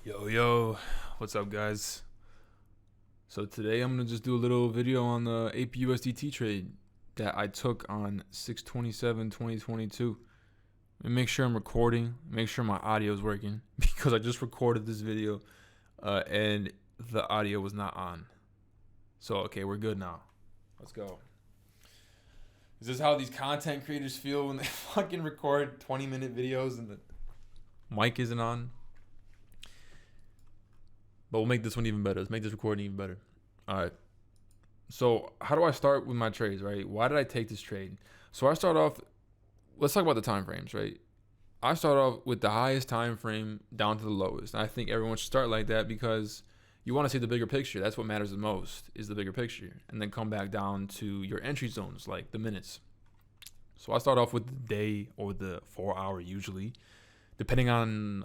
Yo, what's up, guys? So today I'm gonna just do a little video on the APUSDT trade that I took on 6/27/2022. And make sure I'm recording, make sure my audio is working because I just recorded this video and the audio was not on. So okay, we're good now. Let's go. Is this how these content creators feel when they fucking record 20-minute videos and the mic isn't on? But we'll make this one even better. Let's make this recording even better. All right. So how do I start with my trades, right? Why did I take this trade? So I start off. Let's talk about the time frames, right? I start off with the highest time frame down to the lowest. And I think everyone should start like that because you want to see the bigger picture. That's what matters the most is the bigger picture, and then come back down to your entry zones, like the minutes. So I start off with the day or the 4 hour usually, depending on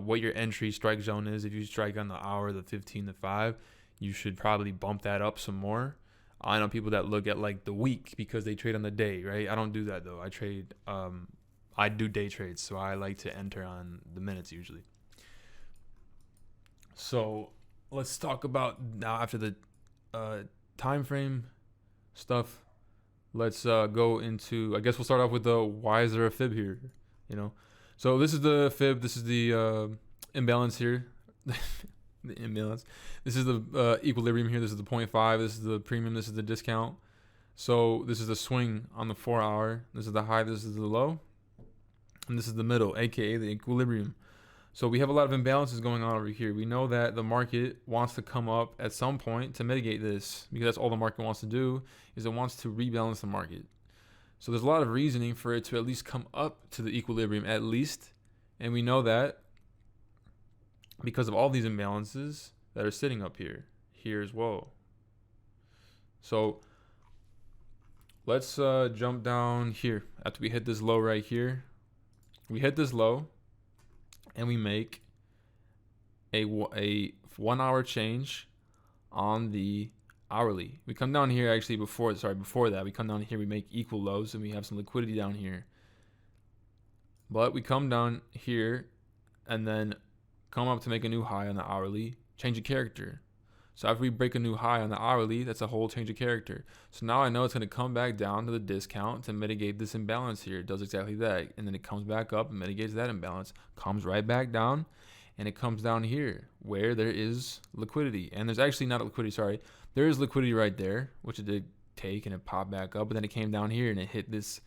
what your entry strike zone is. If you strike on the hour, the 15 to 5, you should probably bump that up some more. I know people that look at like the week because they trade on the day, right? I don't do that though. I do day trades, so I like to enter on the minutes usually. So let's talk about now after the time frame stuff. Let's go into. I guess we'll start off with the why is there a fib here? You know, so this is the fib. This is the imbalance here. The imbalance. This is the equilibrium here. This is the 0.5. This is the premium. This is the discount. So this is the swing on the 4 hour. This is the high. This is the low. And this is the middle, aka the equilibrium. So we have a lot of imbalances going on over here. We know that the market wants to come up at some point to mitigate this because that's all the market wants to do is it wants to rebalance the market. So there's a lot of reasoning for it to at least come up to the equilibrium at least. And we know that because of all these imbalances that are sitting up here as well. So let's jump down here after we hit this low right here. We hit this low and we make a 1 hour change on the hourly. We come down here actually before that. We come down here, we make equal lows and we have some liquidity down here. But we come down here and then come up to make a new high on the hourly, change of character. So after we break a new high on the hourly, that's a whole change of character. So now I know it's going to come back down to the discount to mitigate this imbalance here. It does exactly that. And then it comes back up and mitigates that imbalance, comes right back down, and it comes down here where there is liquidity. And there's actually not a liquidity, sorry. There is liquidity right there, which it did take and it popped back up. But then it came down here and it hit this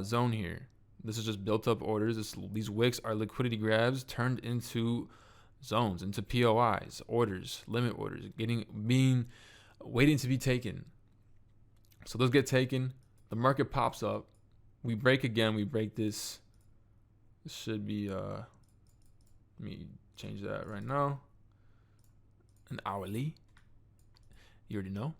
zone here. This is just built up orders. These wicks are liquidity grabs turned into zones, into POIs, orders, limit orders, waiting to be taken. So those get taken. The market pops up. We break again. We break this. This should be, let me change that right now. An hourly. You already know.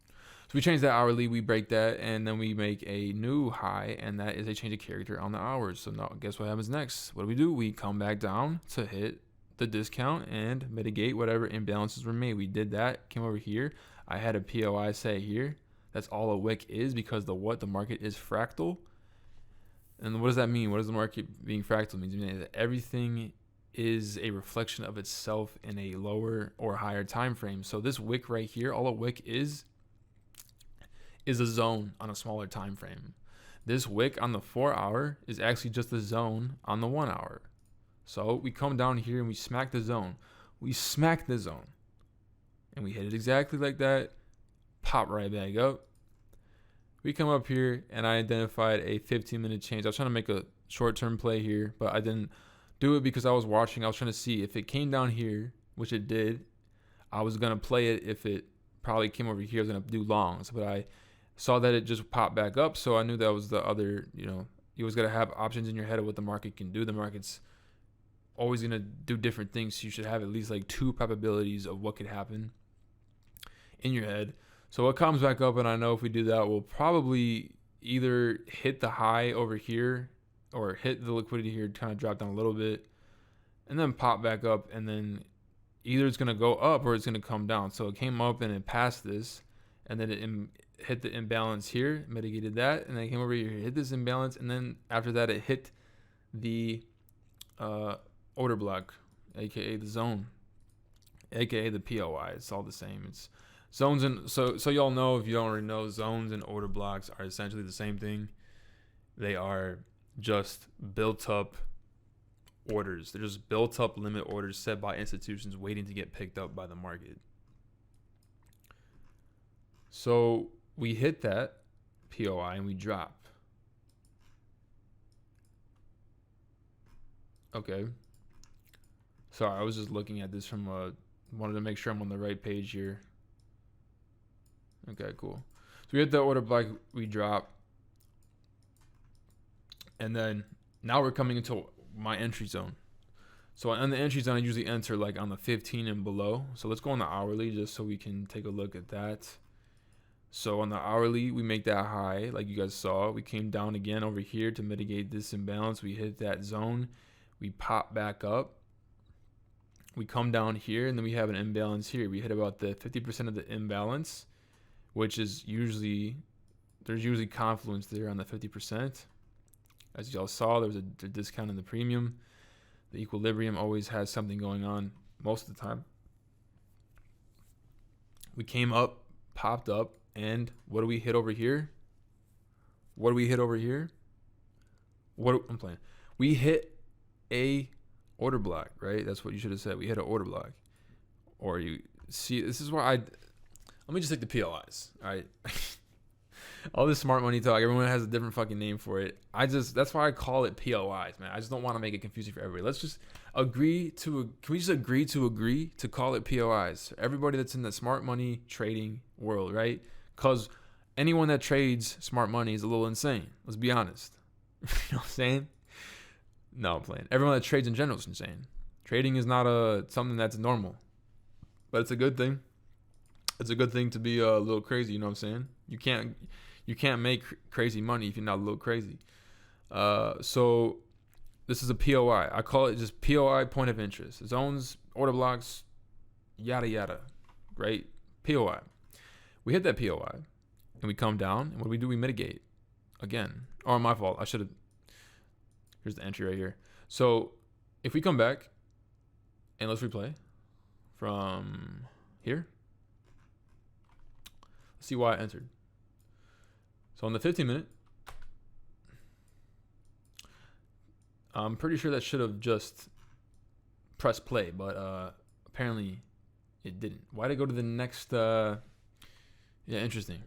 So we change that hourly, we break that, and then we make a new high, and that is a change of character on the hours. So now guess what happens next? What do? We come back down to hit the discount and mitigate whatever imbalances were made. We did that, came over here. I had a POI say here. That's all a wick is because the market is fractal. And what does that mean? What does the market being fractal mean? It means that everything is a reflection of itself in a lower or higher time frame. So this wick right here, all a wick is a zone on a smaller time frame. This wick on the 4 hour is actually just a zone on the 1 hour. So we come down here and we smack the zone. We smack the zone. And we hit it exactly like that. Pop right back up. We come up here and I identified a 15-minute change. I was trying to make a short-term play here, but I didn't do it because I was watching. I was trying to see if it came down here, which it did. I was going to play it. If it probably came over here, I was going to do longs. But I saw that it just popped back up, so I knew that was the other, you always got to have options in your head of what the market can do. The market's always going to do different things, so you should have at least like two probabilities of what could happen in your head. So it comes back up, and I know if we do that, we'll probably either hit the high over here or hit the liquidity here, kind of drop down a little bit, and then pop back up, and then either it's going to go up or it's going to come down. So it came up and it passed this, and then it hit the imbalance here, mitigated that, and then it came over here, hit this imbalance, and then after that it hit the order block, aka the zone, aka the POI. It's all the same. It's zones, and so y'all know, if you don't already know, zones and order blocks are essentially the same thing. They are just built up orders. They're just built up limit orders set by institutions waiting to get picked up by the market. So we hit that POI and we drop. Okay. Sorry, I was just looking at this from wanted to make sure I'm on the right page here. Okay, cool. So we hit the order block, we drop. And then now we're coming into my entry zone. So on the entry zone, I usually enter like on the 15 and below. So let's go on the hourly just so we can take a look at that. So on the hourly, we make that high like you guys saw. We came down again over here to mitigate this imbalance. We hit that zone. We pop back up. We come down here, and then we have an imbalance here. We hit about the 50% of the imbalance, which is usually, there's usually confluence there on the 50%. As y'all saw, there was a discount in the premium. The equilibrium always has something going on most of the time. We came up, popped up, and what do we hit over here? What do we hit over here? I'm playing. We hit a order block, right? That's what you should have said. We hit an order block. Or you see, this is where let me just take the PLIs, all right? All this smart money talk, everyone has a different fucking name for it. That's why I call it POIs, man. I just don't want to make it confusing for everybody. Let's just can we just agree to call it POIs? Everybody that's in the smart money trading world, right? Because anyone that trades smart money is a little insane. Let's be honest. You know what I'm saying? No, I'm playing. Everyone that trades in general is insane. Trading is not something that's normal, but it's a good thing. It's a good thing to be a little crazy. You know what I'm saying? You can't make crazy money if you're not a little crazy. So this is a POI. I call it just POI, point of interest. Zones, order blocks, yada yada, right? POI. We hit that POI and we come down, and what do? We mitigate again. Oh, my fault. I should have. Here's the entry right here. So if we come back and let's replay from here. Let's see why I entered. So on the 15-minute, I'm pretty sure that should have just pressed play, but apparently it didn't. Why did it go to the next? Yeah, interesting.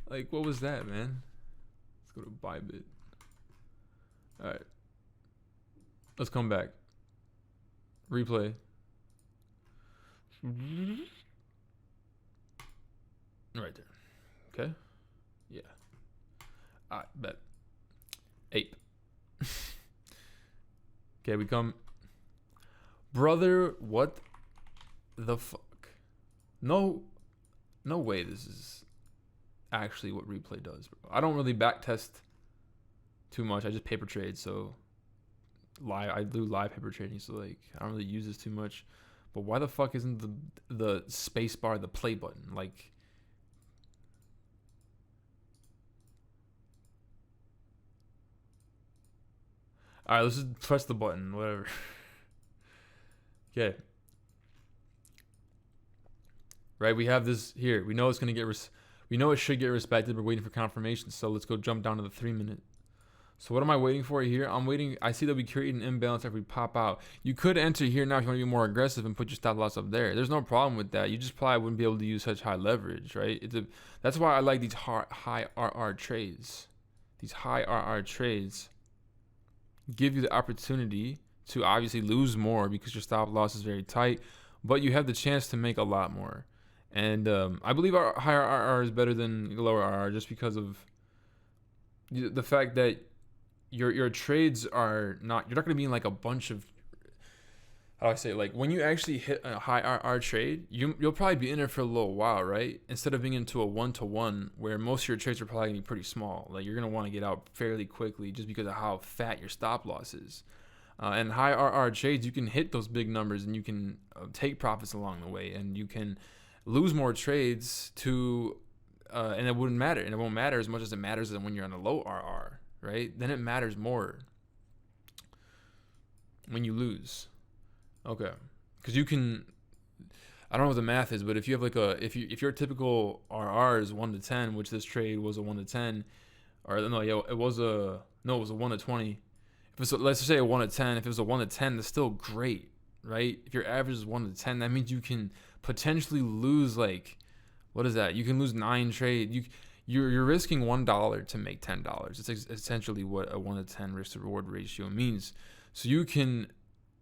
like what was that, man? Let's go to Bybit. All right, let's come back. Replay. Right there. Okay. Yeah. I bet. Ape. Okay, we come. Brother, what the fuck? No way this is actually what replay does, bro. I don't really back test too much. I just paper trade, so I do live paper trading, so like I don't really use this too much. But why the fuck isn't the space bar the play button? Like, all right, let's just press the button, whatever. Okay. Right, we have this here. We know it's gonna get we know it should get respected. We're waiting for confirmation. So let's go jump down to the 3-minute. So what am I waiting for here? I'm waiting. I see that we create an imbalance after we pop out. You could enter here now if you want to be more aggressive and put your stop loss up there. There's no problem with that. You just probably wouldn't be able to use such high leverage, right? That's why I like these high RR trades. These high RR trades give you the opportunity to obviously lose more because your stop loss is very tight, but you have the chance to make a lot more. And I believe our higher RR is better than lower RR just because of the fact that your trades are not, you're not going to be in like a bunch of, how do I say it? Like when you actually hit a high RR trade, you'll probably be in it for a little while, right? Instead of being into a 1-to-1 where most of your trades are probably going to be pretty small. Like you're going to want to get out fairly quickly just because of how fat your stop loss is. And high RR trades, you can hit those big numbers and you can take profits along the way, and you can lose more trades to, and it wouldn't matter. And it won't matter as much as it matters when you're on a low RR, right? Then it matters more. when you lose. Okay, because you can. I don't know what the math is, but if you have like if your typical RR is 1 to 10, which this trade was a 1 to 10, or no, yeah, it was a 1 to 20. If it's let's just say a 1 to 10, if it was a 1 to 10, that's still great, right? If your average is 1 to 10, that means you can potentially lose like, what is that? You can lose 9 trade. You're risking $1 to make $10. It's essentially what a 1 to 10 risk to reward ratio means. So you can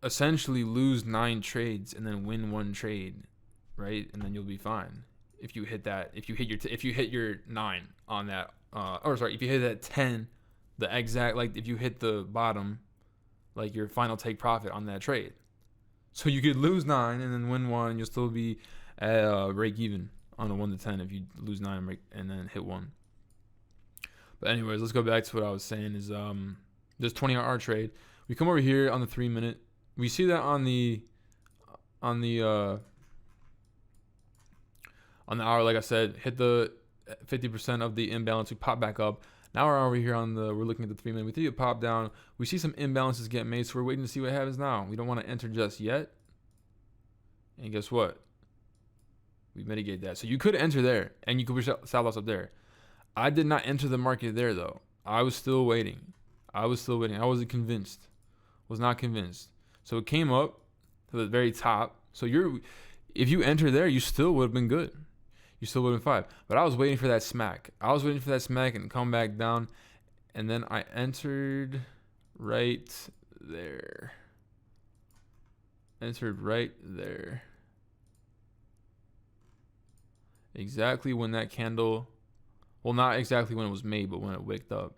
essentially lose 9 trades and then win 1 trade, right? And then you'll be fine if you hit that. If you hit your 9 on that, if you hit that 10, the exact, like if you hit the bottom, like your final take profit on that trade. So you could lose 9 and then win 1. You'll still be at break even on a 1 to 10 if you lose 9 and then hit 1. But anyways, let's go back to what I was saying. Is this 20 RR trade? We come over here on the 3-minute. We see that on the hour, like I said, hit the 50% of the imbalance. We pop back up. Now we're over here we're looking at the 3-minute. We see it pop down. We see some imbalances get made, so we're waiting to see what happens now. We don't want to enter just yet. And guess what? We mitigate that. So you could enter there, and you could push stop loss up there. I did not enter the market there, though. I was still waiting. I wasn't convinced. Was not convinced. So it came up to the very top. So if you enter there, you still would have been good. You still would have been fine. But I was waiting for that smack. And come back down. And then I entered right there. Exactly when that candle, well, not exactly when it was made, but when it waked up.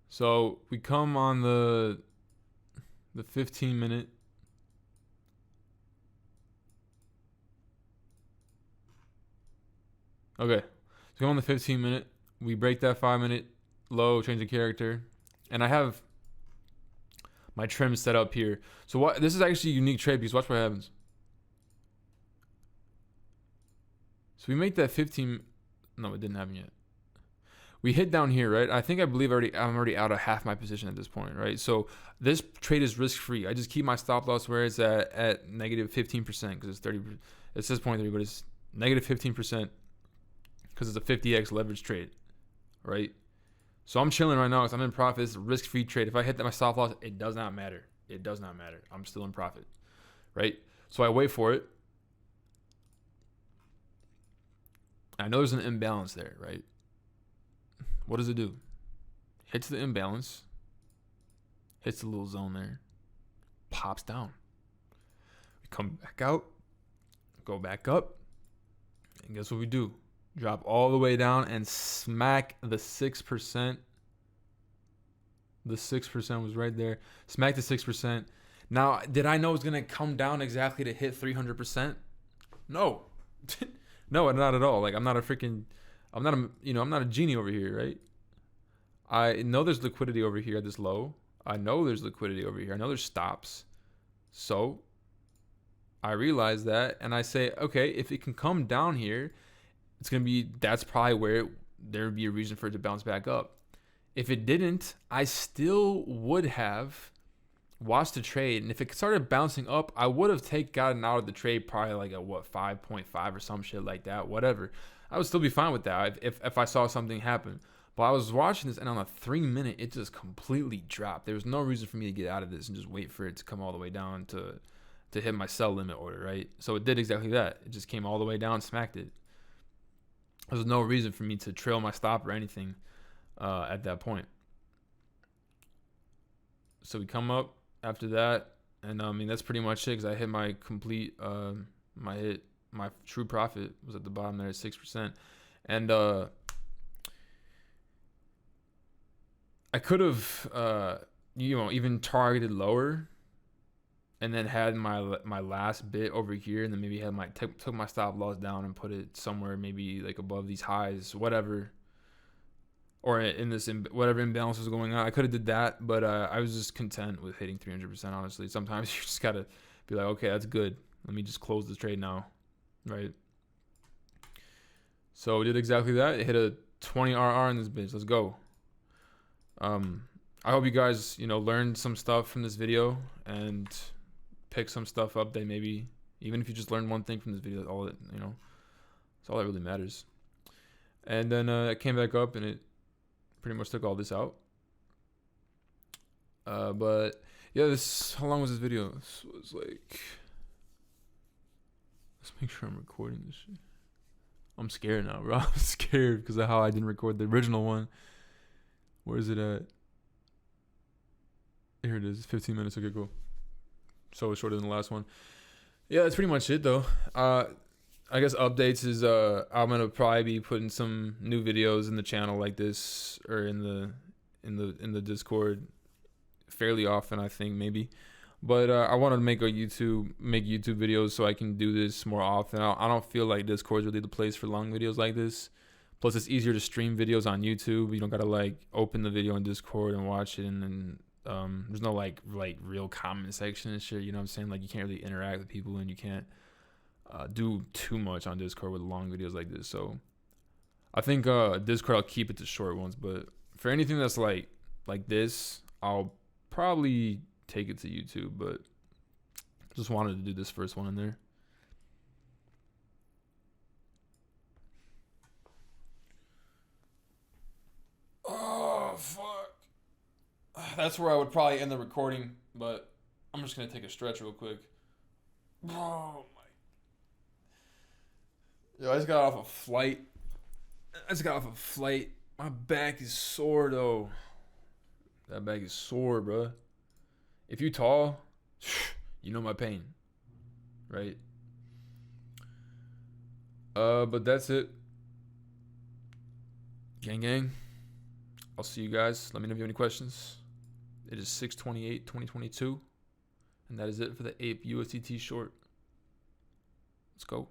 So we come on the 15-minute. Okay, so come on the 15-minute. We break that 5-minute low, change the character, and I have my trim set up here. So what? This is actually a unique trade because watch what happens. So we make that 15. No, it didn't happen yet. We hit down here, right? I believe I'm already out of half my position at this point, right? So this trade is risk free. I just keep my stop loss where it's at negative 15% because it's 30. It says 0.3, but it's negative 15% because it's a 50x leverage trade, right? So I'm chilling right now because I'm in profit. It's a risk free trade. If I hit my stop loss, it does not matter. I'm still in profit, right? So I wait for it. I know there's an imbalance there, right? What does it do? Hits the imbalance, hits the little zone there, pops down. We come back out, go back up, and guess what we do? Drop all the way down and smack the 6%. The 6% was right there. Smack the 6%. Now, did I know it was going to come down exactly to hit 300%? No. No, not at all. Like, I'm not a genie over here, right? I know there's liquidity over here at this low. I know there's liquidity over here. I know there's stops. So I realize that, and I say, okay, if it can come down here, that's probably where there would be a reason for it to bounce back up. If it didn't, I still would have watched the trade, and if it started bouncing up, I would have gotten out of the trade probably like at 5.5 or some shit like that, whatever. I would still be fine with that if I saw something happen. But I was watching this, and on a 3-minute, it just completely dropped. There was no reason for me to get out of this and just wait for it to come all the way down to hit my sell limit order, right? So it did exactly that. It just came all the way down, smacked it. There was no reason for me to trail my stop or anything at that point. So we come up after that, and that's pretty much it because I hit my complete my true profit was at the bottom there at 6%, and I could have even targeted lower, and then had my last bit over here, and then maybe had took my stop loss down and put it somewhere maybe like above these highs, whatever. Or in this whatever imbalance was going on, I could have did that, but I was just content with hitting 300%. Honestly, sometimes you just gotta be like, okay, that's good. Let me just close this trade now, right? So we did exactly that. It hit a 20 RR in this bitch. Let's go. I I hope you guys, learned some stuff from this video and pick some stuff up that maybe, even if you just learned one thing from this video, that's all that really matters. And then I came back up and it pretty much took all this out. But yeah, how long was this video? This was like, let's make sure I'm recording this shit. I'm scared now, bro. I'm scared because of how I didn't record the original one. Where is it at? Here it is. 15 minutes. Okay, cool. So it's shorter than the last one. Yeah, that's pretty much it though. I guess updates is I'm gonna probably be putting some new videos in the channel like this, or in the Discord fairly often, I think, maybe. But I want to make YouTube videos so I can do this more often. I don't feel like Discord's really the place for long videos like this. Plus, it's easier to stream videos on YouTube. You don't gotta like open the video on Discord and watch it, and then there's no like real comment section and shit. You know what I'm saying? Like, you can't really interact with people, and you can't do too much on Discord with long videos like this. So I think Discord, I'll keep it to short ones. But for anything that's like this, I'll probably take it to YouTube. But just wanted to do this first one in there. Oh fuck. That's where I would probably end the recording, but I'm just gonna take a stretch real quick. Oh my. Yo, I just got off a flight. My back is sore though. That back is sore, bro. If you tall, you know my pain, right? But that's it. Gang gang. I'll see you guys. Let me know if you have any questions. It is 6/28/2022, and that is it for the Ape USDT short. Let's go.